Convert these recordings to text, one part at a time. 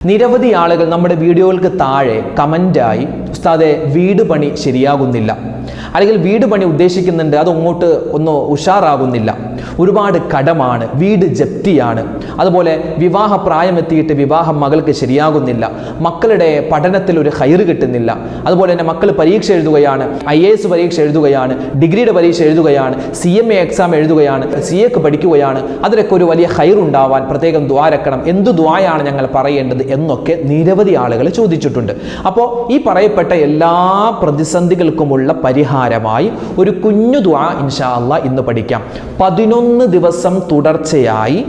നിരവധി ആളുകൾ നമ്മുടെ വീഡിയോകൾക്ക് താഴെ കമൻ്റായി ഉസ്താദെ വീട് പണി ശരിയാകുന്നില്ല, അല്ലെങ്കിൽ വീട് പണി ഉദ്ദേശിക്കുന്നുണ്ട് അത് അങ്ങോട്ട് ഒന്ന് ഉഷാറാകുന്നില്ല, ഒരുപാട് കടമാണ്, വീട് ജപ്തിയാണ്, അതുപോലെ വിവാഹ പ്രായമെത്തിയിട്ട് വിവാഹം മകൾക്ക് ശരിയാകുന്നില്ല, മക്കളുടെ പഠനത്തിൽ ഒരു ഹൈറ് കിട്ടുന്നില്ല, അതുപോലെ തന്നെ മക്കൾ പരീക്ഷ എഴുതുകയാണ്, IAS പരീക്ഷ എഴുതുകയാണ്, ഡിഗ്രിയുടെ പരീക്ഷ എഴുതുകയാണ്, CMA എക്സാം എഴുതുകയാണ്, CA പഠിക്കുകയാണ്, അതിലൊക്കെ ഒരു വലിയ ഹൈറുണ്ടാവാൻ പ്രത്യേകം ദ്വാരക്കണം, എന്ത് ദ്വായാണ് ഞങ്ങൾ പറയേണ്ടത് എന്നൊക്കെ നിരവധി ആളുകൾ ചോദിച്ചിട്ടുണ്ട്. അപ്പോൾ ഈ പറയപ്പെട്ട എല്ലാ പ്രതിസന്ധികൾക്കുമുള്ള പരിഹാരമായി ഒരു കുഞ്ഞു ദുആ ഇൻഷാ അല്ലാഹ് ഇന്ന് പഠിക്കാം. 11 ദിവസം തുടർച്ചയായി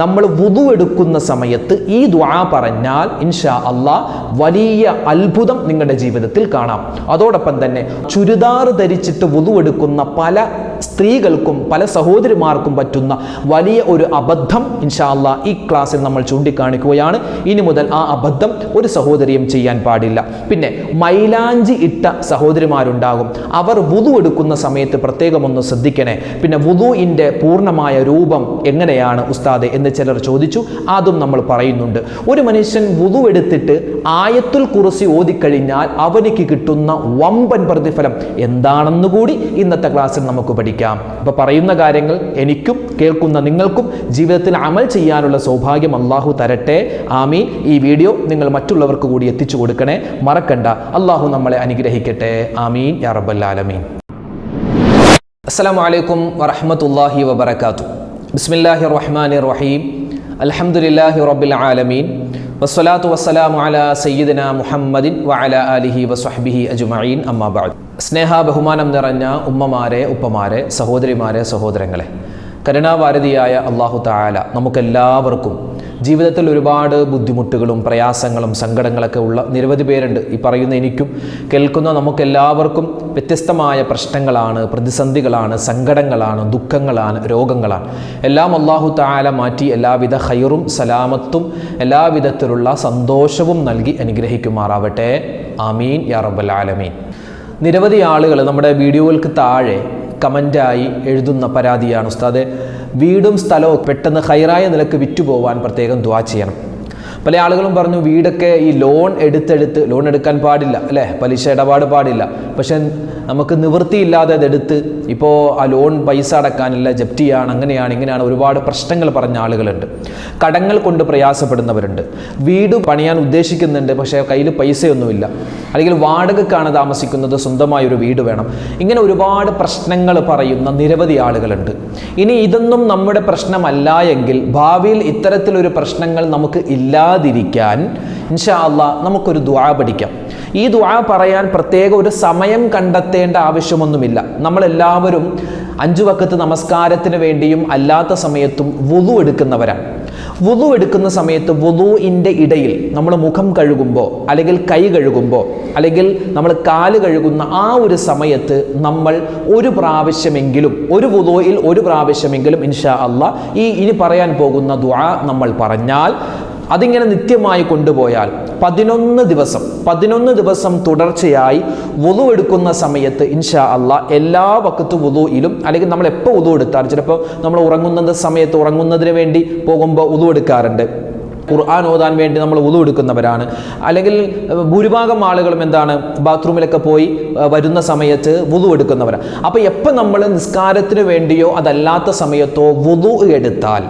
നമ്മൾ വുദു എടുക്കുന്ന സമയത്ത് ഈ ദുആ പറഞ്ഞാൽ ഇൻഷാ അല്ലാഹ് വലിയ അത്ഭുതം നിങ്ങളുടെ ജീവിതത്തിൽ കാണാം. അതോടൊപ്പം തന്നെ ചുരിദാർ ധരിച്ചിട്ട് വുദു എടുക്കുന്ന പല സ്ത്രീകൾക്കും പല സഹോദരിമാർക്കും പറ്റുന്ന വലിയ ഒരു അബദ്ധം ഇൻഷാ അല്ലാഹ് ഈ ക്ലാസ്സിൽ നമ്മൾ ചൂണ്ടിക്കാണിക്കുകയാണ്. ഇനി മുതൽ ആ അബദ്ധം ഒരു സഹോദരിയും ചെയ്യാൻ പാടില്ല. പിന്നെ മൈലാഞ്ചി ഇട്ട സഹോദരിമാരുണ്ടാകും, അവർ വുദു എടുക്കുന്ന സമയത്ത് പ്രത്യേകം ഒന്ന് ശ്രദ്ധിക്കണേ. പിന്നെ വുദുഇൻ്റെ പൂർണ്ണമായ രൂപം എങ്ങനെയാണ് ഉസ്താദെ എന്ന് ചിലർ ചോദിച്ചു, അതും നമ്മൾ പറയുന്നുണ്ട്. ഒരു മനുഷ്യൻ വുദു എടുത്തിട്ട് ആയത്തുൽ കുർസി ഓതിക്കഴിഞ്ഞാൽ അവനിക്ക് കിട്ടുന്ന വമ്പൻ പ്രതിഫലം എന്താണെന്ന് കൂടി ഇന്നത്തെ ക്ലാസ്സിൽ നമുക്ക് പഠിക്കാം. അപ്പോൾ പറയുന്ന കാര്യങ്ങൾ എനിക്കും കേൾക്കുന്ന നിങ്ങൾക്കും ജീവിതത്തിൽ അമൽ ചെയ്യാനുള്ള സൗഭാഗ്യം അല്ലാഹു തരട്ടെ. ആമീൻ. ഈ വീഡിയോ നിങ്ങൾ മറ്റുള്ളവർക്ക് കൂടി എത്തിച്ചു കൊടുക്കണേ, മറക്കണ്ട. അല്ലാഹു നമ്മളെ അനുഗ്രഹിക്കട്ടെ. ആമീൻ യാ റബ്ബൽ ആലമീൻ. അസ്സലാമു അലൈക്കും വറഹ്മത്തുള്ളാഹി വബറകാതുഹു. ബിസ്മില്ലാഹിർ റഹ്മാനിർ റഹീം. അൽഹംദുലില്ലാഹി റബ്ബിൽ ആലമീൻ. വസ്സലാത്തു വസ്സലാമു അലാ സയ്യിദിനാ മുഹമ്മദിൻ വഅലാ ആലിഹി വസ്വഹ്ബിഹി അജ്മഈൻ. അമ്മാ ബഅദ്. സ്നേഹ ബഹുമാനം നിറഞ്ഞ ഉമ്മമാരെ, ഉപ്പമാരെ, സഹോദരിമാരെ, സഹോദരങ്ങളെ, കരുണാവാരതിയായ അല്ലാഹു തആല നമുക്കെല്ലാവർക്കും ജീവിതത്തിൽ ഒരുപാട് ബുദ്ധിമുട്ടുകളും പ്രയാസങ്ങളും സങ്കടങ്ങളൊക്കെ ഉള്ള നിരവധി പേരുണ്ട്. ഈ പറയുന്ന എനിക്കും കേൾക്കുന്ന നമുക്കെല്ലാവർക്കും വ്യത്യസ്തമായ പ്രശ്നങ്ങളാണ്, പ്രതിസന്ധികളാണ്, സങ്കടങ്ങളാണ്, ദുഃഖങ്ങളാണ്, രോഗങ്ങളാണ്. എല്ലാം അല്ലാഹു തആല മാറ്റി എല്ലാവിധ ഖൈറും സലാമത്തും എല്ലാവിധത്തിലുള്ള സന്തോഷവും നൽകി അനുഗ്രഹിക്കുമാറാവട്ടെ. ആമീൻ യാ റബ്ബൽ ആലമീൻ. നിരവധി ആളുകൾ നമ്മുടെ വീഡിയോകൾക്ക് താഴെ കമൻ്റായി എഴുതുന്ന പരാതിയാണ്, ഉസ്താദെ വീടും സ്ഥലവും പെട്ടെന്ന് ഹൈറായ നിലക്ക് വിറ്റുപോകാൻ പ്രത്യേകം ദുആ ചെയ്യണം. പല ആളുകളും പറഞ്ഞു വീടൊക്കെ ഈ ലോൺ എടുക്കാൻ പാടില്ല അല്ലേ, പലിശ ഇടപാട് പാടില്ല. പക്ഷെ നമുക്ക് നിവൃത്തിയില്ലാതെ അതെടുത്ത് ഇപ്പോൾ ആ ലോൺ പൈസ അടക്കാനില്ല, ജപ്തിയാണ്, അങ്ങനെയാണ്, ഇങ്ങനെയാണ്, ഒരുപാട് പ്രശ്നങ്ങൾ പറഞ്ഞ ആളുകളുണ്ട്. കടങ്ങൾ കൊണ്ട് പ്രയാസപ്പെടുന്നവരുണ്ട്. വീട് പണിയാൻ ഉദ്ദേശിക്കുന്നുണ്ട്, പക്ഷേ കയ്യിൽ പൈസയൊന്നുമില്ല, അല്ലെങ്കിൽ വാടകയ്ക്കാണ് താമസിക്കുന്നത്, സ്വന്തമായൊരു വീട് വേണം. ഇങ്ങനെ ഒരുപാട് പ്രശ്നങ്ങൾ പറയുന്ന നിരവധി ആളുകളുണ്ട്. ഇനി ഇതൊന്നും നമ്മുടെ പ്രശ്നമല്ല എങ്കിൽ ഭാവിയിൽ ഇത്തരത്തിലൊരു പ്രശ്നങ്ങൾ നമുക്ക് ഇല്ലാതിരിക്കാൻ ഇൻഷാ അല്ലാഹ് നമുക്കൊരു ദുആ പഠിക്കാം. ഈ ദുആ പറയാൻ പ്രത്യേക ഒരു സമയം കണ്ടെത്തേണ്ട ആവശ്യമൊന്നുമില്ല. നമ്മളെല്ലാവരും 5 വഖത്ത് നമസ്കാരത്തിന് വേണ്ടിയും അല്ലാത്ത സമയത്തും വുദു എടുക്കുന്നവരാണ്. വുദു എടുക്കുന്ന സമയത്ത് വുദുഇൻ്റെ ഇടയിൽ നമ്മൾ മുഖം കഴുകുമ്പോൾ, അല്ലെങ്കിൽ കൈ കഴുകുമ്പോൾ, അല്ലെങ്കിൽ നമ്മൾ കാല് കഴുകുന്ന ആ ഒരു സമയത്ത് നമ്മൾ ഒരു പ്രാവശ്യമെങ്കിലും, ഒരു വുദുഇൽ ഒരു പ്രാവശ്യമെങ്കിലും ഇൻഷാ അല്ലാഹ് ഇനി പറയാൻ പോകുന്ന ദുആ നമ്മൾ പറഞ്ഞാൽ, അതിങ്ങനെ നിത്യമായി കൊണ്ടുപോയാൽ 11 ദിവസം തുടർച്ചയായി വുദു എടുക്കുന്ന സമയത്ത് ഇൻഷാ അല്ലാഹ് എല്ലാ വഖത്ത് വുദുയിലും, അല്ലെങ്കിൽ നമ്മൾ എപ്പോൾ വുദു എടുത്താലും, ചിലപ്പോൾ നമ്മൾ ഉറങ്ങുന്നതിന് വേണ്ടി പോകുമ്പോൾ വുദു എടുക്കാറുണ്ട്, ഖുർആൻ ഓതാൻ വേണ്ടി നമ്മൾ വുദു എടുക്കുന്നവരാണ്, അല്ലെങ്കിൽ ഭൂരിഭാഗം ആളുകളും എന്താണ് ബാത്റൂമിലൊക്കെ പോയി വരുന്ന സമയത്ത് വുദു എടുക്കുന്നവരാണ്. അപ്പോൾ എപ്പോൾ നമ്മൾ നിസ്കാരത്തിന് വേണ്ടിയോ അതല്ലാത്ത സമയത്തോ വുദു എടുത്താൽ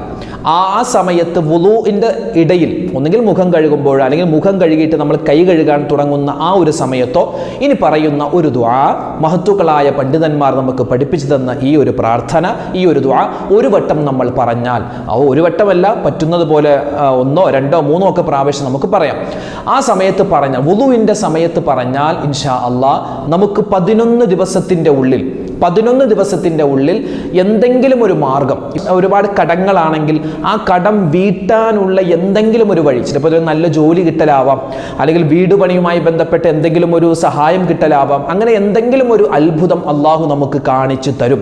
ആ സമയത്ത് വുദുഇൻ്റെ ഇടയിൽ ഒന്നുകിൽ മുഖം കഴുകുമ്പോൾ, അല്ലെങ്കിൽ മുഖം കഴുകിയിട്ട് നമ്മൾ കൈ കഴുകാൻ തുടങ്ങുന്ന ആ ഒരു സമയത്തോ ഇനി പറയുന്ന ഒരു ദുആ, മഹത്തുക്കളായ പണ്ഡിതന്മാർ നമുക്ക് പഠിപ്പിച്ചു തന്ന ഈ ഒരു പ്രാർത്ഥന, ഈ ഒരു ദുആ ഒരു വട്ടം നമ്മൾ പറഞ്ഞാൽ, ഒരു വട്ടമല്ല, പറ്റുന്നത് പോലെ 1, 2, 3 ഒക്കെ പ്രാവശ്യം നമുക്ക് പറയാം. ആ സമയത്ത് പറഞ്ഞാൽ, വുദുഇൻ്റെ സമയത്ത് പറഞ്ഞാൽ ഇൻഷാ അല്ലാഹ് നമുക്ക് 11 ദിവസത്തിൻ്റെ ഉള്ളിൽ എന്തെങ്കിലും ഒരു മാർഗം, ഒരുപാട് കടങ്ങളാണെങ്കിൽ ആ കടം വീട്ടാനുള്ള എന്തെങ്കിലും ഒരു വഴി, ചിലപ്പോൾ ഒരു നല്ല ജോലി കിട്ടലാവാം, അല്ലെങ്കിൽ വീട് പണിയുമായി ബന്ധപ്പെട്ട് എന്തെങ്കിലും ഒരു സഹായം കിട്ടലാവാം, അങ്ങനെ എന്തെങ്കിലും ഒരു അത്ഭുതം അല്ലാഹു നമുക്ക് കാണിച്ചു തരും.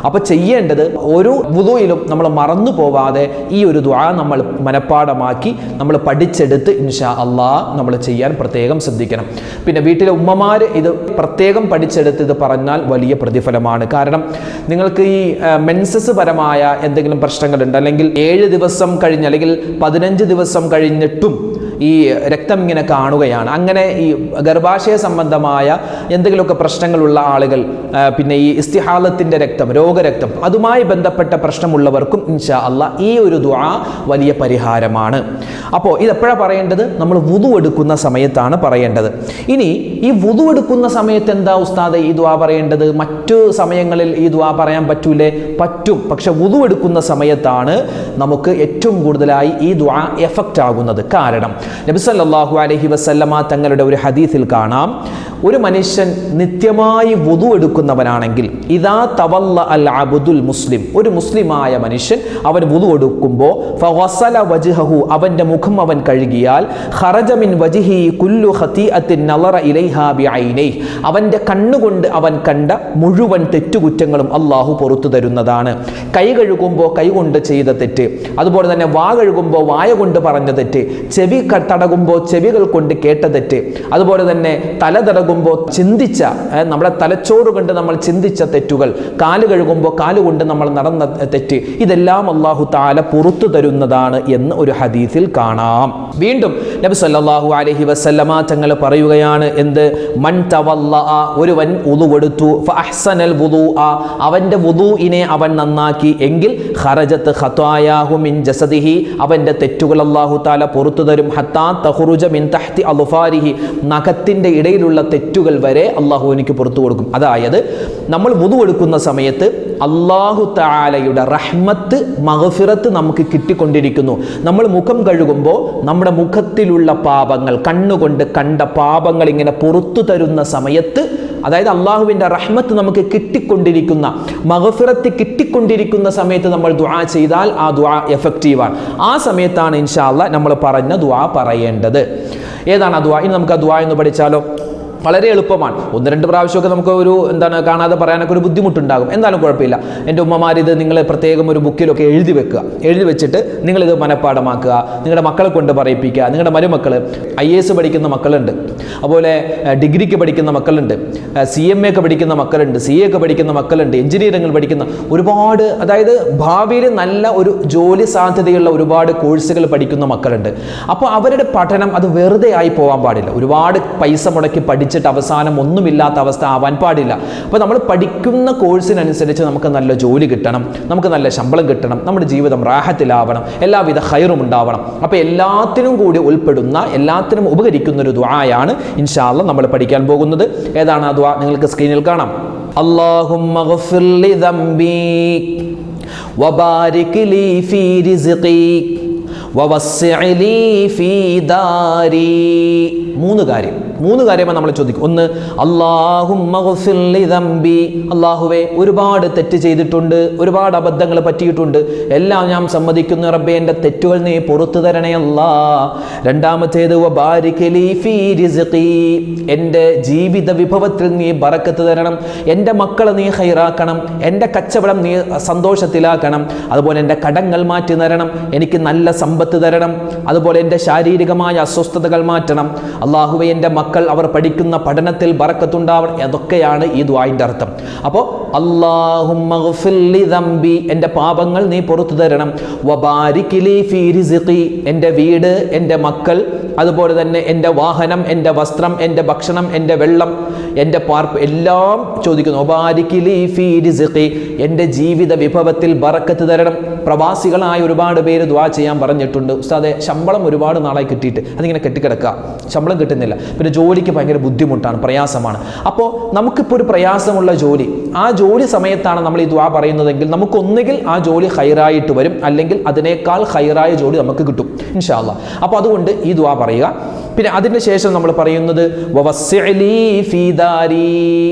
അപ്പോൾ ചെയ്യേണ്ടത് ഒരു വുദുയിലും നമ്മൾ മറന്നു പോവാതെ ഈ ഒരു ദുആ നമ്മൾ മനഃപ്പാഠമാക്കി നമ്മൾ പഠിച്ചെടുത്ത് ഇൻഷാ അല്ലാഹ് നമ്മൾ ചെയ്യാൻ പ്രത്യേകം ശ്രദ്ധിക്കണം. പിന്നെ വീട്ടിലെ ഉമ്മമാർ ഇത് പ്രത്യേകം പഠിച്ചെടുത്ത് ഇത് പറഞ്ഞാൽ വലിയ പ്രതിഫലമാണ്. കാരണം നിങ്ങൾക്ക് ഈ മെൻസസ് പരമായ എന്തെങ്കിലും പ്രശ്നങ്ങളുണ്ട്, അല്ലെങ്കിൽ 7 ദിവസം കഴിഞ്ഞ് അല്ലെങ്കിൽ 15 ദിവസം കഴിഞ്ഞിട്ടും ഈ രക്തം ഇങ്ങനെ കാണുകയാണ്. അങ്ങനെ ഈ ഗർഭാശയ സംബന്ധമായ എന്തെങ്കിലുമൊക്കെ പ്രശ്നങ്ങളുള്ള ആളുകൾ, പിന്നെ ഈ ഇസ്തിഹാലത്തിൻ്റെ രക്തം, രോഗരക്തം, അതുമായി ബന്ധപ്പെട്ട പ്രശ്നമുള്ളവർക്കും ഇൻഷാ അല്ലാഹ് ഈ ഒരു ദുആ വലിയ പരിഹാരമാണ്. അപ്പോൾ ഇതെപ്പോഴാണ് പറയേണ്ടത്? നമ്മൾ വുദു എടുക്കുന്ന സമയത്താണ് പറയേണ്ടത്. ഇനി ഈ വുദു എടുക്കുന്ന സമയത്ത് എന്താ ഉസ്താദ് ഈ ദുആ പറയേണ്ടത്? മറ്റു സമയങ്ങളിൽ ഈ ദുആ പറയാൻ പറ്റൂലേ? പറ്റും. പക്ഷെ വുദു എടുക്കുന്ന സമയത്താണ് നമുക്ക് ഏറ്റവും കൂടുതലായി ഈ ദുആ എഫക്റ്റ് ആകുന്നത്. കാരണം നബി സല്ലല്ലാഹു അലൈഹി വസല്ലമ തങ്ങളുടെ ഒരു ഹദീസിൽ കാണാം, ഒരു മനുഷ്യൻ നിത്യമായി വുദു എടുക്കുന്നവനാണെങ്കിൽ, ഇദാ തവല്ല അൽ അബ്ദുൽ മുസ്ലിം, ഒരു മുസ്ലിമായ മനുഷ്യൻ അവൻ വുദു എടുക്കുമ്പോൾ ഫഗസല വജ്ഹഹു, അവന്റെ മുഖം അവൻ കഴുകിയാൽ, ഖറജ മിൻ വജ്ഹി കുല്ലു ഖതീഅത്തിൻ നളറ ഇലൈഹാ ബിഐനൈഹി, അവന്റെ കണ്ണുകൊണ്ട് അവൻ കണ്ട മുഴുവൻ തെറ്റുകുറ്റങ്ങളും അല്ലാഹു പുറത്തു തരുന്നതാണ്. കൈ കഴുകുമ്പോൾ കൈ കൊണ്ട് ചെയ്ത തെറ്റ്, അതുപോലെ തന്നെ വാ കഴുകുമ്പോൾ വായ കൊണ്ട് പറഞ്ഞ തെറ്റ്, ചെവി തടകുമ്പോൾ ചെവികൾ കൊണ്ട് കേട്ട തെറ്റ്, അതുപോലെ തന്നെ തല തടകുമ്പോൾ ചിന്തിച്ച, നമ്മുടെ തലച്ചോറ് കൊണ്ട് നമ്മൾ ചിന്തിച്ച തെറ്റുകൾ, കാല് കഴുകുമ്പോൾ കാലുകൊണ്ട് നമ്മൾ നടന്ന തെറ്റ്, ഇതെല്ലാം അല്ലാഹു തആല പുറത്തു തരുന്നതാണ് എന്ന് ഒരു ഹദീസിൽ കാണാം. വീണ്ടും നബി സല്ലല്ലാഹു അലൈഹി വസല്ലമ തങ്ങൾ പറയുകയാണ്, എന്ത്? മൻ തവല്ലഅ, ഒരുവൻ വുദു എടുത്തു, ഫഅഹ്സനൽ വുദൂഅ, അവന്റെ വുദൂഇനെ അവൻ നന്നാക്കി എങ്കിൽ, ഖറജത് ഖതായാഹു മിൻ ജസദിഹി, അവന്റെ തെറ്റുകൾ അല്ലാഹു തആല പുറത്തു തരും. ഹത്താ തഖ്റുജ മിൻ തഹ്തി അൽഫാരിഹി, നഖത്തിന്റെ ഇടയിലുള്ള തെറ്റുകൾ വരെ അല്ലാഹു എനിക്ക് പുറത്തു കൊടുക്കും. അതായത് നമ്മൾ വുദു എടുക്കുന്ന സമയത്ത് അല്ലാഹു തആലയുടെ റഹ്മത്ത്, മഗ്ഫിറത്ത് നമുക്ക് കിട്ടിക്കൊണ്ടിരിക്കുന്നു. നമ്മൾ മുഖം കഴുകുമ്പോൾ നമ്മുടെ മുഖത്തിലുള്ള പാപങ്ങൾ, കണ്ണുകൊണ്ട് കണ്ട പാപങ്ങൾ ഇങ്ങനെ പുറത്തു തരുന്ന സമയത്ത്, അതായത് അള്ളാഹുവിൻ്റെ റഹ്മത്ത് നമുക്ക് കിട്ടിക്കൊണ്ടിരിക്കുന്ന, മഗ്ഫിറത്ത് കിട്ടിക്കൊണ്ടിരിക്കുന്ന സമയത്ത് നമ്മൾ ദുആ ചെയ്താൽ ആ ദുആ എഫക്റ്റീവാണ്. ആ സമയത്താണ് ഇൻഷാ അല്ലാഹ് നമ്മൾ പറഞ്ഞ ദുആ പറയേണ്ടത്. ഏതാണ് ആ ദുആ? ഇനി നമുക്ക് ആ ദുആ എന്ന് പഠിച്ചാലോ? വളരെ എളുപ്പമാണ്. 1-2 പ്രാവശ്യമൊക്കെ നമുക്ക് ഒരു കാണാതെ പറയാനൊക്കെ ഒരു ബുദ്ധിമുട്ടുണ്ടാകും. എന്തായാലും കുഴപ്പമില്ല. എൻ്റെ ഉമ്മമാരിത് നിങ്ങൾ പ്രത്യേകം ഒരു ബുക്കിലൊക്കെ എഴുതി വെക്കുക. എഴുതി വെച്ചിട്ട് നിങ്ങളിത് മനഃപ്പാഠമാക്കുക, നിങ്ങളുടെ മക്കളെ കൊണ്ട് പറയിപ്പിക്കുക. നിങ്ങളുടെ മരുമക്കൾ IAS പഠിക്കുന്ന മക്കളുണ്ട്, അതുപോലെ ഡിഗ്രിക്ക് പഠിക്കുന്ന മക്കളുണ്ട്, CMA ഒക്കെ പഠിക്കുന്ന മക്കളുണ്ട്, CA ഒക്കെ പഠിക്കുന്ന മക്കളുണ്ട്, എഞ്ചിനീയറിംഗ് പഠിക്കുന്ന ഒരുപാട്, അതായത് ഭാവിയിൽ നല്ല ഒരു ജോലി സാധ്യതയുള്ള ഒരുപാട് കോഴ്സുകൾ പഠിക്കുന്ന മക്കളുണ്ട്. അപ്പോൾ അവരുടെ പഠനം അത് വെറുതെ ആയി പോകാൻ പാടില്ല. ഒരുപാട് പൈസ മുടക്കി പഠിച്ചിട്ട് അവസാനം ഒന്നുമില്ലാത്ത അവസ്ഥ ആവാൻ പാടില്ല. അപ്പോൾ നമ്മൾ പഠിക്കുന്ന കോഴ്സിനനുസരിച്ച് നമുക്ക് നല്ല ജോലി കിട്ടണം, നമുക്ക് നല്ല ശമ്പളം കിട്ടണം, നമ്മുടെ ജീവിതം റാഹത്തിലാവണം, എല്ലാവിധ ഖൈറും ഉണ്ടാവണം. അപ്പോൾ എല്ലാത്തിനും കൂടി ഉൾപ്പെടുന്ന, എല്ലാത്തിനും ഉപകരിക്കുന്ന ഒരു ദുആയാണ് ഇൻഷാ അല്ലാഹ് നമ്മൾ പഠിക്കാൻ പോകുന്നത്. ഏതാണ് ആ ദുആ? നിങ്ങൾക്ക് സ്ക്രീനിൽ കാണാം. അല്ലാഹുമ്മ ഗ്ഫിർ ലി ദംബി വബാരിക് ലി ഫീ റിസ്ഖി വവസ്സിഅ ലി ഫീ ദാരി. മൂന്ന് കാര്യമാണ് നമ്മൾ ചോദിക്കും. ഒന്ന്, അല്ലാഹുമ്മ ഗ്ഫിർ ലി ദംബി, അല്ലാഹുവേ ഒരുപാട് തെറ്റ് ചെയ്തിട്ടുണ്ട്, ഒരുപാട് അബദ്ധങ്ങൾ പറ്റിയിട്ടുണ്ട്, എല്ലാം ഞാൻ സമ്മതിക്കുന്നു റബ്ബേ, എൻ്റെ തെറ്റുകൾ നീ പുറത്തു തരണേ അല്ലാ. രണ്ടാമത്തേത്, വബാരിക് ലി ഫീ റിസ്ഖി, എൻ്റെ ജീവിത വിഭവത്തിൽ നീ ബറക്കത്ത് തരണം, എൻ്റെ മക്കളെ നീ ഖൈറാക്കണം, എൻ്റെ കച്ചവടം നീ സന്തോഷത്തിലാക്കണം, അതുപോലെ എൻ്റെ കടങ്ങൾ മാറ്റി തരണം, എനിക്ക് നല്ല സമ്പത്ത് തരണം, അതുപോലെ എൻ്റെ ശാരീരികമായ അസ്വസ്ഥതകൾ മാറ്റണം. അല്ലാഹുവേ എൻ്റെ മക്കൾ അവർ പഠിക്കുന്ന പഠനത്തിൽ ബറക്കത്തുണ്ടാവണം. അതൊക്കെയാണ് ഈ ദുആഇന്റെ അർത്ഥം. അപ്പോൾ അല്ലാഹുമ്മ ഗ്ഫിർ ലി ദംബി, എൻ്റെ പാപങ്ങൾ നീ പുറത്തു തരണം, വബാരിക് ലി ഫീ റിസ്ഖി, എൻ്റെ വീട്, എൻ്റെ മക്കൾ, അതുപോലെ തന്നെ എൻ്റെ വാഹനം, എൻ്റെ വസ്ത്രം, എൻ്റെ ഭക്ഷണം, എൻ്റെ വെള്ളം, എൻ്റെ പാർപ്പ് എല്ലാം ചോദിക്കുന്നു. വബാരിക് ലി ഫീ റിസ്ഖി, എൻ്റെ ജീവിത വിഭവത്തിൽ ബറക്കത്ത് തരണം. പ്രവാസികളായ ഒരുപാട് പേര് ദുആ ചെയ്യാൻ പറഞ്ഞിട്ടുണ്ട്. ഉസ്താദേ ശമ്പളം ഒരുപാട് നാളായി കിട്ടിയിട്ട് അതിങ്ങനെ കെട്ടിക്കിടക്കുക, ശമ്പളം കിട്ടുന്നില്ല, പിന്നെ ജോലിക്ക് ഭയങ്കര ബുദ്ധിമുട്ടാണ്, പ്രയാസമാണ്. അപ്പോൾ നമുക്കിപ്പോൾ ഒരു പ്രയാസമുള്ള ജോലി, ആ ജോലി സമയത്താണ് നമ്മൾ ഈ ദുആ പറയുന്നതെങ്കിൽ നമുക്കൊന്നുകിൽ ആ ജോലി ഖൈറായിട്ട് വരും, അല്ലെങ്കിൽ അതിനേക്കാൾ ഖൈറായ ജോലി നമുക്ക് കിട്ടും ഇൻഷാ അല്ലാഹ്. അപ്പോൾ അതുകൊണ്ട് ഈ ദുആ പറയുക. പിന്നെ അതിന് ശേഷം നമ്മൾ പറയുന്നത് വവസ്സിഅ ലീ ഫീ ദാരി,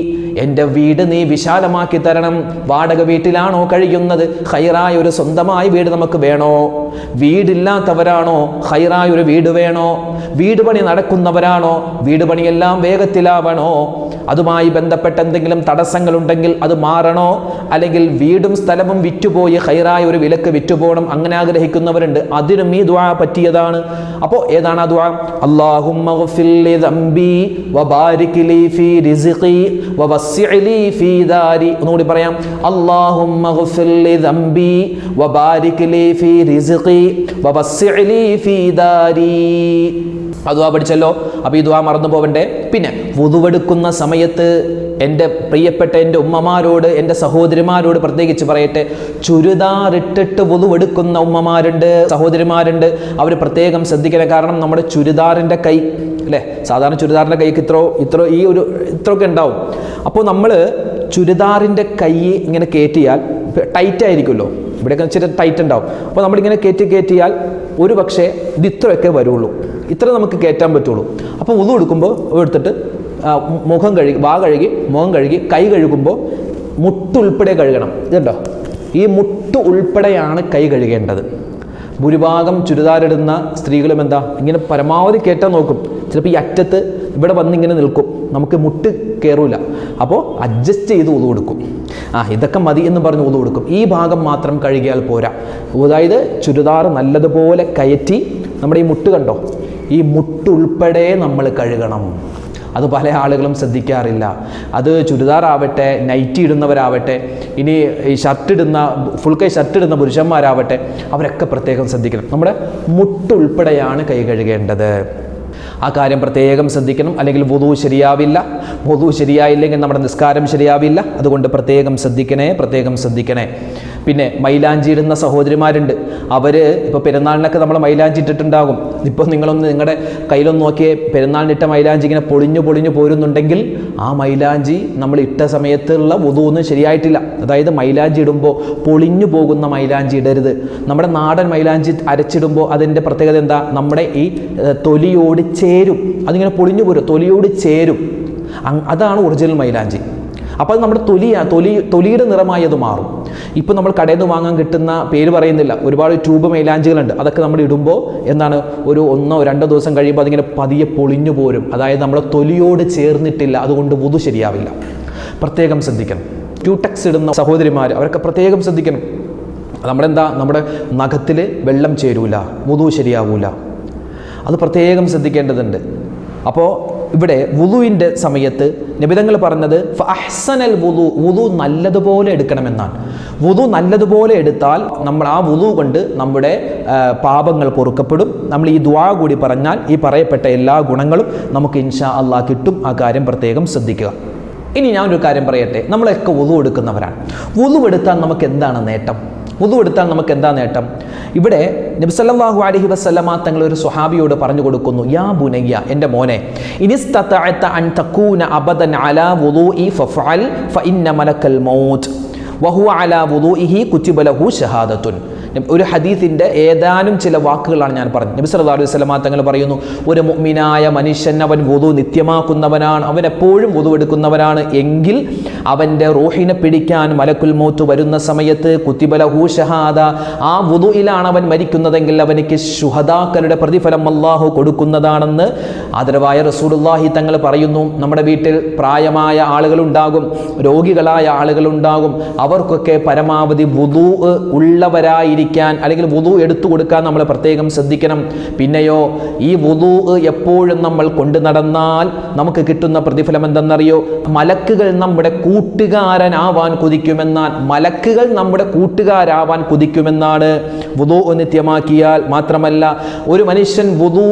എൻ്റെ വീട് നീ വിശാലമാക്കി തരണം. വാടക വീട്ടിലാണോ കഴിയുന്നത്? ഖൈറായ ഒരു സ്വന്തമായ വീട് നമുക്ക് വേണോ? വീടില്ലാത്തവരാണോ? ഖൈറായ ഒരു വീട് വേണോ? വീട് പണി നടക്കുന്നവരാണോ? വീട് പണിയെല്ലാം വേഗത്തിലാവണോ? അതുമായി ബന്ധപ്പെട്ട എന്തെങ്കിലും തടസ്സങ്ങളുണ്ടെങ്കിൽ അത് മാറണോ, അല്ലെങ്കിൽ വീടും സ്ഥലവും വിറ്റുപോയി ഖൈറായ ഒരു വിലക്ക് വിറ്റുപോകണം, അങ്ങനെ ആഗ്രഹിക്കുന്നവരുണ്ട്. അതിനും ഈ ദുആ പറ്റിയതാണ്. അപ്പോൾ ഏതാണ് ആ ദുആ? അല്ലാഹുമ്മ ഗ്ഫിർ ലി ദംബി വബാരിക് ലി ഫീ റിസ്ഖി വവസ്സി ലി ഫീ ദാരി. ഒന്നുകൂടി പറയാം. അല്ലാഹുമ്മ ഗ്ഫിർ ലി ദംബി വബാരിക് ലി ഫീ റിസ്ഖി വവസ്സി ലി ഫീ ദാരി. ആ ദുആ പഠിച്ചല്ലോ. അപ്പോൾ ഈ ദുആ മറന്നു പോവണ്ടേ. പിന്നെ വുദുവെടുക്കുന്ന സമയത്ത് എൻ്റെ പ്രിയപ്പെട്ട എൻ്റെ ഉമ്മമാരോട്, എൻ്റെ സഹോദരിമാരോട് പ്രത്യേകിച്ച് പറയട്ടെ, ചുരിദാറിട്ടിട്ട് വുദുവെടുക്കുന്ന ഉമ്മമാരുണ്ട്, സഹോദരിമാരുണ്ട്. അവർ പ്രത്യേകം ശ്രദ്ധിക്കണം. കാരണം നമ്മുടെ ചുരിദാറിൻ്റെ കൈ അല്ലേ, സാധാരണ ചുരിദാറിൻ്റെ കൈക്ക് ഇത്രയൊക്കെ ഉണ്ടാവും. അപ്പോൾ നമ്മൾ ചുരിദാറിൻ്റെ കൈ ഇങ്ങനെ കയറ്റിയാൽ ടൈറ്റ് ആയിരിക്കുമല്ലോ, ഇവിടെയൊക്കെ ഇച്ചിരി ടൈറ്റ് ഉണ്ടാവും. അപ്പോൾ നമ്മളിങ്ങനെ കയറ്റിയാൽ ഒരു പക്ഷേ ഇത് ഇത്രയൊക്കെ വരുള്ളൂ, ഇത്ര നമുക്ക് കയറ്റാൻ പറ്റുള്ളൂ. അപ്പോൾ വുദു എടുക്കുമ്പോൾ എടുത്തിട്ട് മുഖം കഴുകി, മുഖം കഴുകി, കൈ കഴുകുമ്പോൾ മുട്ടുൾപ്പെടെ കഴുകണം. ഇതുണ്ടോ, ഈ മുട്ട് ഉൾപ്പെടെയാണ് കൈ കഴുകേണ്ടത്. ഭൂരിഭാഗം ചുരിദാറിടുന്ന സ്ത്രീകളും എന്താ ഇങ്ങനെ പരമാവധി കയറ്റാൻ നോക്കും. ചിലപ്പോൾ ഈ അറ്റത്ത് ഇവിടെ വന്നിങ്ങനെ നിൽക്കും, നമുക്ക് മുട്ട് കയറൂല. അപ്പോൾ അഡ്ജസ്റ്റ് ചെയ്ത് വുദു കൊടുക്കും. ഇതൊക്കെ മതി എന്ന് പറഞ്ഞ് വുദു കൊടുക്കും. ഈ ഭാഗം മാത്രം കഴുകിയാൽ പോരാ. അതായത് ചുരിദാർ നല്ലതുപോലെ കയറ്റി നമ്മുടെ ഈ മുട്ട് കണ്ടോ, ഈ മുട്ട് ഉൾപ്പെടെ നമ്മൾ കഴുകണം. അത് പല ആളുകളും ശ്രദ്ധിക്കാറില്ല. അത് ചുരിദാറാവട്ടെ, നൈറ്റി ഇടുന്നവരാവട്ടെ, ഇനി ഈ ഫുൾ കൈ ഷർട്ട് ഇടുന്ന പുരുഷന്മാരാവട്ടെ, അവരൊക്കെ പ്രത്യേകം ശ്രദ്ധിക്കണം. നമ്മുടെ മുട്ടുൾപ്പെടെയാണ് കൈ കഴുകേണ്ടത്. ആ കാര്യം പ്രത്യേകം ശ്രദ്ധിക്കണം. അല്ലെങ്കിൽ വുദു ശരിയാവില്ല. വുദു ശരിയായില്ലെങ്കിൽ നമ്മുടെ നിസ്കാരം ശരിയാവില്ല. അതുകൊണ്ട് പ്രത്യേകം ശ്രദ്ധിക്കണേ. പിന്നെ മൈലാഞ്ചി ഇടുന്ന സഹോദരിമാരുണ്ട്. അവർ ഇപ്പോൾ പെരുന്നാളിനൊക്കെ നമ്മൾ മൈലാഞ്ചി ഇട്ടിട്ടുണ്ടാകും. ഇപ്പോൾ നിങ്ങളുടെ കയ്യിലൊന്ന് നോക്കിയേ, പെരുന്നാളിനിട്ട മൈലാഞ്ചി ഇങ്ങനെ പൊളിഞ്ഞു പോരുന്നുണ്ടെങ്കിൽ ആ മൈലാഞ്ചി നമ്മൾ ഇട്ട സമയത്തുള്ള വുദു ഒന്നും ശരിയായിട്ടില്ല. അതായത് മൈലാഞ്ചി ഇടുമ്പോൾ പൊളിഞ്ഞു പോകുന്ന മൈലാഞ്ചി ഇടരുത്. നമ്മുടെ നാടൻ മൈലാഞ്ചി അരച്ചിടുമ്പോൾ അതിൻ്റെ പ്രത്യേകത എന്താ? നമ്മുടെ ഈ തൊലിയോട് ചേരും. അതിങ്ങനെ പൊളിഞ്ഞു പോരും, തൊലിയോട് ചേരും. അതാണ് ഒറിജിനൽ മൈലാഞ്ചി. അപ്പോൾ അത് നമ്മുടെ തൊലിയുടെ നിറമായി അത് മാറും. ഇപ്പോൾ നമ്മൾ കടയിൽ നിന്ന് വാങ്ങാൻ കിട്ടുന്ന, പേര് പറയുന്നില്ല, ഒരുപാട് ട്യൂബ് മൈലാഞ്ചികളുണ്ട്. അതൊക്കെ നമ്മൾ ഇടുമ്പോൾ എന്താണ്, ഒരു 1-2 ദിവസം കഴിയുമ്പോൾ അതിങ്ങനെ പതിയെ പൊളിഞ്ഞു പോരും. അതായത് നമ്മുടെ തൊലിയോട് ചേർന്നിട്ടില്ല. അതുകൊണ്ട് വുദു ശരിയാവില്ല. പ്രത്യേകം ശ്രദ്ധിക്കണം. ക്യൂടെക്സ് ഇടുന്ന സഹോദരിമാർ, അവരൊക്കെ പ്രത്യേകം ശ്രദ്ധിക്കണം. നമ്മുടെ നഖത്തിൽ വെള്ളം ചേരൂല, വുദു ശരിയാവൂല. അത് പ്രത്യേകം ശ്രദ്ധിക്കേണ്ടതുണ്ട്. അപ്പോൾ ഇവിടെ വുദുവിൻ്റെ സമയത്ത് നബിതങ്ങൾ പറഞ്ഞത് ഫഅഹ്സനൽ വുദു നല്ലതുപോലെ എടുക്കണമെന്നാണ്. വുദു നല്ലതുപോലെ എടുത്താൽ നമ്മൾ ആ വുദു കൊണ്ട് നമ്മുടെ പാപങ്ങൾ പൊറുക്കപ്പെടും. നമ്മൾ ഈ ദുആ കൂടി പറഞ്ഞാൽ ഈ പറയപ്പെട്ട എല്ലാ ഗുണങ്ങളും നമുക്ക് ഇൻഷാ അല്ലാഹ് കിട്ടും. ആ കാര്യം പ്രത്യേകം ശ്രദ്ധിക്കുക. ഇനി ഞാനൊരു കാര്യം പറയട്ടെ. നമ്മളൊക്കെ വുദു എടുക്കുന്നവരാണ്. വുദു എടുത്താൽ നമുക്ക് എന്താണ് നേട്ടം? ഇവിടെ നബി സല്ലല്ലാഹു അലൈഹി വസല്ലമ തങ്ങൾ ഒരു സ്വഹാബിയോട് പറഞ്ഞു കൊടുക്കുന്നു, യാ ബുനയ്യ, എൻ്റെ മോനെ, ഇനിസ്തതഅത അൻ തകൂന അബദൻ അലാ വുദൂഇ ഫഫഅൽ ഫഇന്ന മലക്കൽ മൗത്ത് വഹുവ അലാ വുദൂഇഹി കുതിബ ലഹു ഷഹാദത്തുൻ. ഒരു ഹദീസിൻ്റെ ഏതാനും ചില വാക്കുകളാണ് ഞാൻ പറഞ്ഞത്. നബി സല്ലല്ലാഹു അലൈഹി വസല്ലമ തങ്ങൾ പറയുന്നു, ഒരു മുഅ്മിനായ മനുഷ്യൻ അവൻ വുദു നിത്യമാക്കുന്നവനാണ്, അവൻ എപ്പോഴും വുദു എടുക്കുന്നവനാണ് എങ്കിൽ അവൻ്റെ റൂഹിനെ പിടിക്കാൻ മലക്കുൽ മൗത്ത് വരുന്ന സമയത്ത് കുതിബ ലഹു ഷഹാദ, ആ വുദുയിലാണ് അവൻ മരിക്കുന്നതെങ്കിൽ അവനിക്ക് ശുഹദാക്കളുടെ പ്രതിഫലം അല്ലാഹു കൊടുക്കുന്നതാണെന്ന് ആദരവായ റസൂലുള്ളാഹി തങ്ങൾ പറയുന്നു. നമ്മുടെ വീട്ടിൽ പ്രായമായ ആളുകളുണ്ടാകും, രോഗികളായ ആളുകളുണ്ടാകും. അവർക്കൊക്കെ പരമാവധി വുദു ഉള്ളവരായിരിക്കും, അല്ലെങ്കിൽ വുദു എടുത്തു കൊടുക്കാൻ നമ്മൾ പ്രത്യേകം ശ്രദ്ധിക്കണം. പിന്നെയോ ഈ വുദു എപ്പോഴും നമ്മൾ കൊണ്ടു നടന്നാൽ നമുക്ക് കിട്ടുന്ന പ്രതിഫലം എന്തെന്നറിയോ? മലക്കുകൾ നമ്മുടെ കൂട്ടുകാരാവാൻ കൊതിക്കുമെന്നാണ് വുദു നിത്യമാക്കിയാൽ. മാത്രമല്ല, ഒരു മനുഷ്യൻ വുദു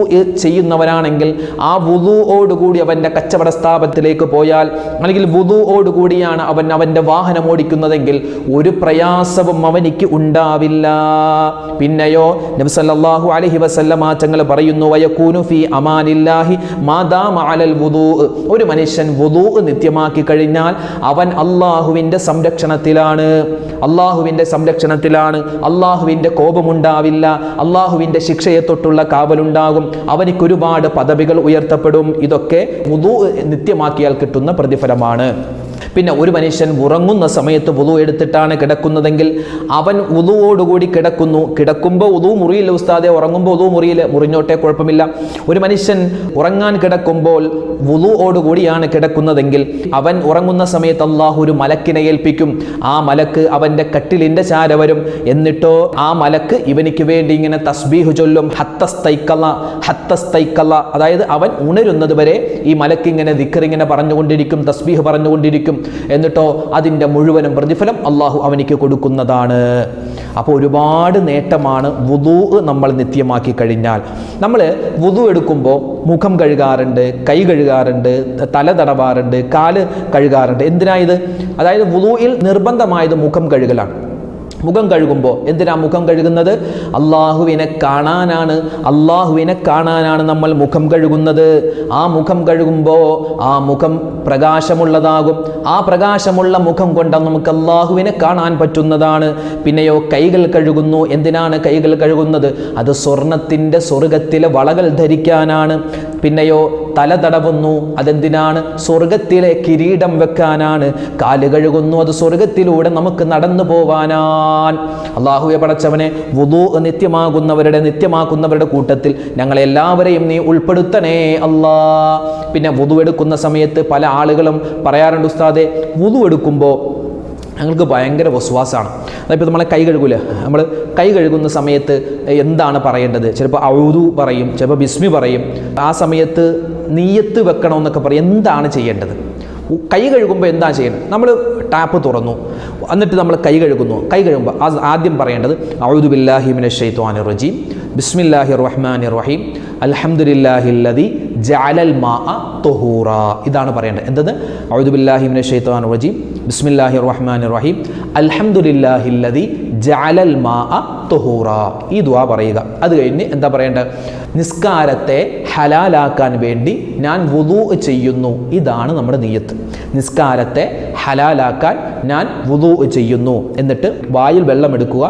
ചെയ്യുന്നവനാണെങ്കിൽ ആ വുദുവോടുകൂടി അവൻ്റെ കച്ചവട സ്ഥാപനത്തിലേക്ക് പോയാൽ, അല്ലെങ്കിൽ വുദുവോടുകൂടിയാണ് അവൻ്റെ വാഹനം ഓടിക്കുന്നതെങ്കിൽ ഒരു പ്രയാസവും അവനിക്ക് ഉണ്ടാവില്ല. പിന്നെയോ നബി സല്ലല്ലാഹു അലൈഹി വസല്ലമ തങ്ങൾ പറയുന്നു, വയകൂനു ഫീ അമാനില്ലാഹി മാദാമ അലൽ വുദൂ. ഒരു മനുഷ്യൻ വുദൂ നിത്യമാക്കി കഴിഞ്ഞാൽ അവൻ അല്ലാഹുവിൻ്റെ സംരക്ഷണത്തിലാണ്. അല്ലാഹുവിൻ്റെ കോപമുണ്ടാവില്ല, അല്ലാഹുവിൻ്റെ ശിക്ഷയെ തൊട്ടുള്ള കാവലുണ്ടാകും, അവനിക്ക് ഒരുപാട് പദവികൾ ഉയർത്തപ്പെടും. ഇതൊക്കെ വുദൂ നിത്യമാക്കിയാൽ കിട്ടുന്ന പ്രതിഫലമാണ്. പിന്നെ ഒരു മനുഷ്യൻ ഉറങ്ങുന്ന സമയത്ത് വുളു എടുത്തിട്ടാണ് കിടക്കുന്നതെങ്കിൽ അവൻ വുളുവോടുകൂടി കിടക്കുമ്പോൾ വുളു മുറിയില്ല ഉസ്താദെ, ഉറങ്ങുമ്പോൾ വുളു മുറിഞ്ഞോട്ടെ, കുഴപ്പമില്ല. ഒരു മനുഷ്യൻ ഉറങ്ങാൻ കിടക്കുമ്പോൾ വുളുവോടുകൂടിയാണ് കിടക്കുന്നതെങ്കിൽ അവൻ ഉറങ്ങുന്ന സമയത്ത് അള്ളാഹു ഒരു മലക്കിനെ ഏൽപ്പിക്കും. ആ മലക്ക് അവൻ്റെ കട്ടിലിൻ്റെ ചാര വരും. എന്നിട്ടോ ആ മലക്ക് ഇവനിക്ക് വേണ്ടി ഇങ്ങനെ തസ്ബീഹ് ചൊല്ലും. ഹത്തസ്തൈക്കല്ല, അതായത് അവൻ ഉണരുന്നത് വരെ ഈ മലക്ക് ഇങ്ങനെ ദിക്ർ ഇങ്ങനെ പറഞ്ഞുകൊണ്ടിരിക്കും, തസ്ബീഹ് പറഞ്ഞുകൊണ്ടിരിക്കും. എന്നിട്ടോ അതിൻ്റെ മുഴുവനും പ്രതിഫലം അള്ളാഹു അവനിക്ക് കൊടുക്കുന്നതാണ്. അപ്പോൾ ഒരുപാട് നേട്ടമാണ് വുദൂ നമ്മൾ നിത്യമാക്കി കഴിഞ്ഞാൽ. നമ്മൾ വുദൂ എടുക്കുമ്പോൾ മുഖം കഴുകാറുണ്ട്, കൈ കഴുകാറുണ്ട്, തല തടവാറുണ്ട്, കാല് കഴുകാറുണ്ട്. എന്തിനാ ഇത്? അതായത് വുദൂയിൽ നിർബന്ധമായത് മുഖം കഴുകലാണ്. മുഖം കഴുകുമ്പോൾ എന്തിനാ മുഖം കഴുകുന്നത്? അള്ളാഹുവിനെ കാണാനാണ് നമ്മൾ മുഖം കഴുകുന്നത്. ആ മുഖം കഴുകുമ്പോൾ ആ മുഖം പ്രകാശമുള്ളതാകും. ആ പ്രകാശമുള്ള മുഖം കൊണ്ട് നമുക്ക് അള്ളാഹുവിനെ കാണാൻ പറ്റുന്നതാണ്. പിന്നെയോ കൈകൾ കഴുകുന്നു. എന്തിനാണ് കൈകൾ കഴുകുന്നത്? അത് സ്വർഗത്തിലെ വളകൾ ധരിക്കാനാണ്. പിന്നെയോ തല തടവുന്നു. അതെന്തിനാണ്? സ്വർഗത്തിലെ കിരീടം വെക്കാനാണ്. കാല് കഴുകുന്നു. അത് സ്വർഗത്തിലൂടെ നമുക്ക് നടന്നു പോവാനാണ്. അല്ലാഹുവേ പടച്ചവനെ, വുദൂ നിത്യമാക്കുന്നവരുടെ കൂട്ടത്തിൽ ഞങ്ങളെല്ലാവരെയും നീ ഉൾപ്പെടുത്തണേ അല്ലാ. പിന്നെ വുദൂ എടുക്കുന്ന സമയത്ത് പല ആളുകളും പറയാറുണ്ട്, ഉസ്താദെ വുദൂ എടുക്കുമ്പോൾ ഞങ്ങൾക്ക് ഭയങ്കര വസ്വാസാണ്. അതിപ്പോൾ നമ്മളെ കൈ കഴുകൂല, നമ്മൾ കൈ കഴുകുന്ന സമയത്ത് എന്താണ് പറയേണ്ടത്? ചിലപ്പോൾ ഔദു പറയും, ചിലപ്പോൾ ബിസ്മി പറയും. ആ സമയത്ത് നിയ്യത്ത് വെക്കണമെന്നൊക്കെ പറയും. എന്താണ് ചെയ്യേണ്ടത്? കൈ കഴുകുമ്പോൾ എന്താ ചെയ്യേണ്ടത്? നമ്മൾ ടാപ്പ് തുറന്നു, എന്നിട്ട് നമ്മൾ കൈ കഴുകുന്നു. കൈ കഴുകുമ്പോൾ ആദ്യം പറയേണ്ടത് അഊദു ബില്ലാഹി മിനശ് ശൈത്വാനിർ റജീം, ബിസ്മില്ലാഹിർ റഹ്മാനിർ റഹീം, അൽഹംദുലില്ലാഹില്ലദി ജഅലൽ മാഅ തുഹൂറാ. ഇതാണ് പറയേണ്ടത്. എന്തത്? അഊദു ബില്ലാഹി മിനശ് ശൈത്വാനിർ റജീം, ബിസ്മില്ലാഹിർ റഹ്മാനിർ റഹീം, അൽഹംദുലില്ലാഹില്ലദി ജഅലൽ മാഅ തുഹൂറാ. ഈ ദുആ പറയുക. അത് കഴിഞ്ഞ് എന്താ പറയേണ്ടത്? നിസ്കാരത്തെ ഹലാലാക്കാൻ വേണ്ടി ഞാൻ വുദൂ ചെയ്യുന്നു. ഇതാണ് നമ്മുടെ നിയ്യത്ത്. നിസ്കാരത്തെ ഹലാലാക്കാൻ ഞാൻ വുദൂ ചെയ്യുന്നു. എന്നിട്ട് വായിൽ വെള്ളം എടുക്കുക,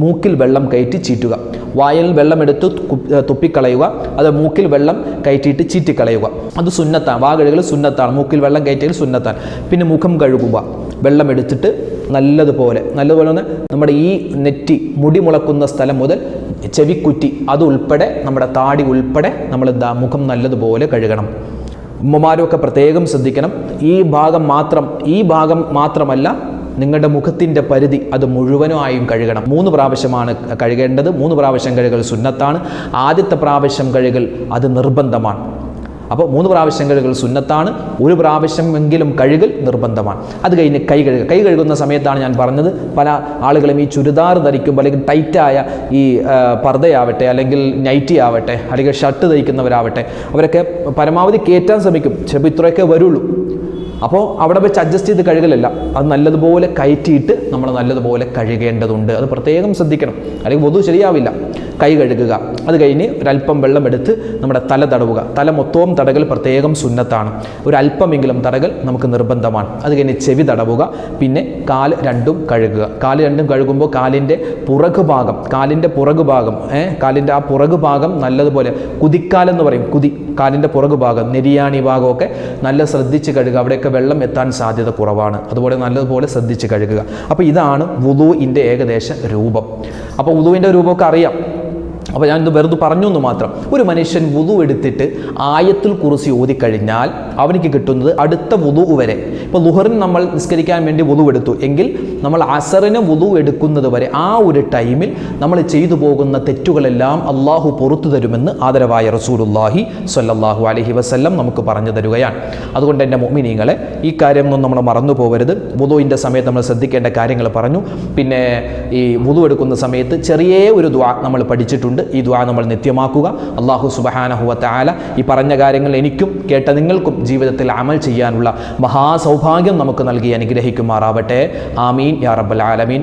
മൂക്കിൽ വെള്ളം കയറ്റി ചീറ്റുക. വായിൽ വെള്ളമെടുത്ത് തുപ്പിക്കളയുക, അത് മൂക്കിൽ വെള്ളം കയറ്റിയിട്ട് ചീറ്റിക്കളയുക. അത് സുന്നത്താണ്. വാ കഴുകൽ സുന്നത്താണ്, മൂക്കിൽ വെള്ളം കയറ്റിയാൽ സുന്നത്താണ്. പിന്നെ മുഖം കഴുകുക. വെള്ളം എടുത്തിട്ട് നല്ലതുപോലെ നമ്മുടെ ഈ നെറ്റി, മുടി മുളക്കുന്ന സ്ഥലം മുതൽ ചെവിക്കുറ്റി അതുൾപ്പെടെ നമ്മുടെ താടി ഉൾപ്പെടെ നമ്മൾ മുഖം നല്ലതുപോലെ കഴുകണം. ഉമ്മമാരൊക്കെ പ്രത്യേകം ശ്രദ്ധിക്കണം. ഈ ഭാഗം മാത്രമല്ല, നിങ്ങളുടെ മുഖത്തിൻ്റെ പരിധി അത് മുഴുവനായും കഴുകണം. 3 പ്രാവശ്യമാണ് കഴുകേണ്ടത്. 3 പ്രാവശ്യം കഴുകൽ സുന്നത്താണ്. ആദ്യത്തെ പ്രാവശ്യം കഴുകൽ അത് നിർബന്ധമാണ്. അപ്പോൾ 3 പ്രാവശ്യം കഴുകൽ സുന്നത്താണ്, 1 പ്രാവശ്യമെങ്കിലും കഴുകൽ നിർബന്ധമാണ്. അത് കഴിഞ്ഞ് കൈ കഴുകുന്ന സമയത്താണ് ഞാൻ പറഞ്ഞത്, പല ആളുകളും ഈ ചുരിദാർ ധരിക്കുമ്പോൾ അല്ലെങ്കിൽ ടൈറ്റായ ഈ പർദ്ദയാവട്ടെ, അല്ലെങ്കിൽ നൈറ്റി ആവട്ടെ, അല്ലെങ്കിൽ ഷർട്ട് ധരിക്കുന്നവരാവട്ടെ, അവരൊക്കെ പരമാവധി കയറ്റാൻ ശ്രമിക്കും. ചിലപ്പോൾ ഇത്രയൊക്കെ വരുള്ളൂ. അപ്പോൾ അവിടെ വെച്ച് അഡ്ജസ്റ്റ് ചെയ്ത് കഴുകലല്ല, അത് നല്ലതുപോലെ കയറ്റിയിട്ട് നമ്മൾ നല്ലതുപോലെ കഴുകേണ്ടതുണ്ട്. അത് പ്രത്യേകം ശ്രദ്ധിക്കണം, അല്ലെങ്കിൽ വുദൂ ശരിയാവില്ല. കൈ കഴുകുക. അത് കഴിഞ്ഞ് ഒരല്പം വെള്ളം എടുത്ത് നമ്മുടെ തല തടവുക. തല മൊത്തവും തടകൽ പ്രത്യേകം സുന്നത്താണ്. ഒരല്പമെങ്കിലും തടകൽ നമുക്ക് നിർബന്ധമാണ്. അത് കഴിഞ്ഞ് ചെവി തടവുക. പിന്നെ കാല് രണ്ടും കഴുകുക. കാല് രണ്ടും കഴുകുമ്പോൾ കാലിൻ്റെ പുറകുഭാഗം കാലിൻ്റെ ആ പുറകുഭാഗം നല്ലതുപോലെ, കുതിക്കാലെന്ന് പറയും, കാലിൻ്റെ പുറകുഭാഗം, നെരിയാണി ഭാഗമൊക്കെ നല്ല ശ്രദ്ധിച്ച് കഴുകുക. അവിടെയൊക്കെ വെള്ളം എത്താൻ സാധ്യത കുറവാണ്. അതുപോലെ നല്ലതുപോലെ ശ്രദ്ധിച്ച് കഴുകുക. അപ്പോൾ ഇതാണ് വുദൂഇൻ്റെ ഏകദേശ രൂപം. അപ്പോൾ വുദൂഇൻ്റെ രൂപമൊക്കെ അറിയാം. അപ്പോൾ ഞാനിത് വെറുതെ പറഞ്ഞു എന്ന് മാത്രം. ഒരു മനുഷ്യൻ വുദൂ എടുത്തിട്ട് ആയത്തുൽ കുർസി ഓതിക്കഴിഞ്ഞാൽ അവനിക്ക് കിട്ടുന്നത് അടുത്ത വുദൂ വരെ. ഇപ്പോൾ ളുഹറിന് നമ്മൾ നിസ്കരിക്കാൻ വേണ്ടി വുദൂ എടുത്തു എങ്കിൽ നമ്മൾ അസറിന് വുദൂ എടുക്കുന്നത് വരെ ആ ഒരു ടൈമിൽ നമ്മൾ ചെയ്തു പോകുന്ന തെറ്റുകളെല്ലാം അള്ളാഹു പുറത്തു തരുമെന്ന് ആദരവായ റസൂലുള്ളാഹി സ്വല്ലല്ലാഹു അലൈഹി വസല്ലം നമുക്ക് പറഞ്ഞു തരുകയാണ്. അതുകൊണ്ട് എൻ്റെ മുഅ്മിനീങ്ങളെ, ഈ കാര്യമൊന്നും നമ്മൾ മറന്നു പോകരുത്. വുദൂഇൻ്റെ സമയത്ത് നമ്മൾ ശ്രദ്ധിക്കേണ്ട കാര്യങ്ങൾ പറഞ്ഞു. പിന്നെ ഈ വുദൂ എടുക്കുന്ന സമയത്ത് ചെറിയ ഒരു ദുആ നമ്മൾ പഠിച്ചിട്ടുണ്ട്. ഈ ദുആ നമ്മൾ നിത്യമാക്കുക. അല്ലാഹു സുബ്ഹാനഹു വ തആല ഈ പറഞ്ഞ കാര്യങ്ങൾ എനിക്കും കേട്ട നിങ്ങൾക്കും ജീവിതത്തിൽ അമൽ ചെയ്യാനുള്ള മഹാസൗഭാഗ്യം നമുക്ക് നൽകി അനുഗ്രഹിക്കുമാറാവട്ടെ. ആമീൻ യാ റബ്ബൽ ആലമീൻ.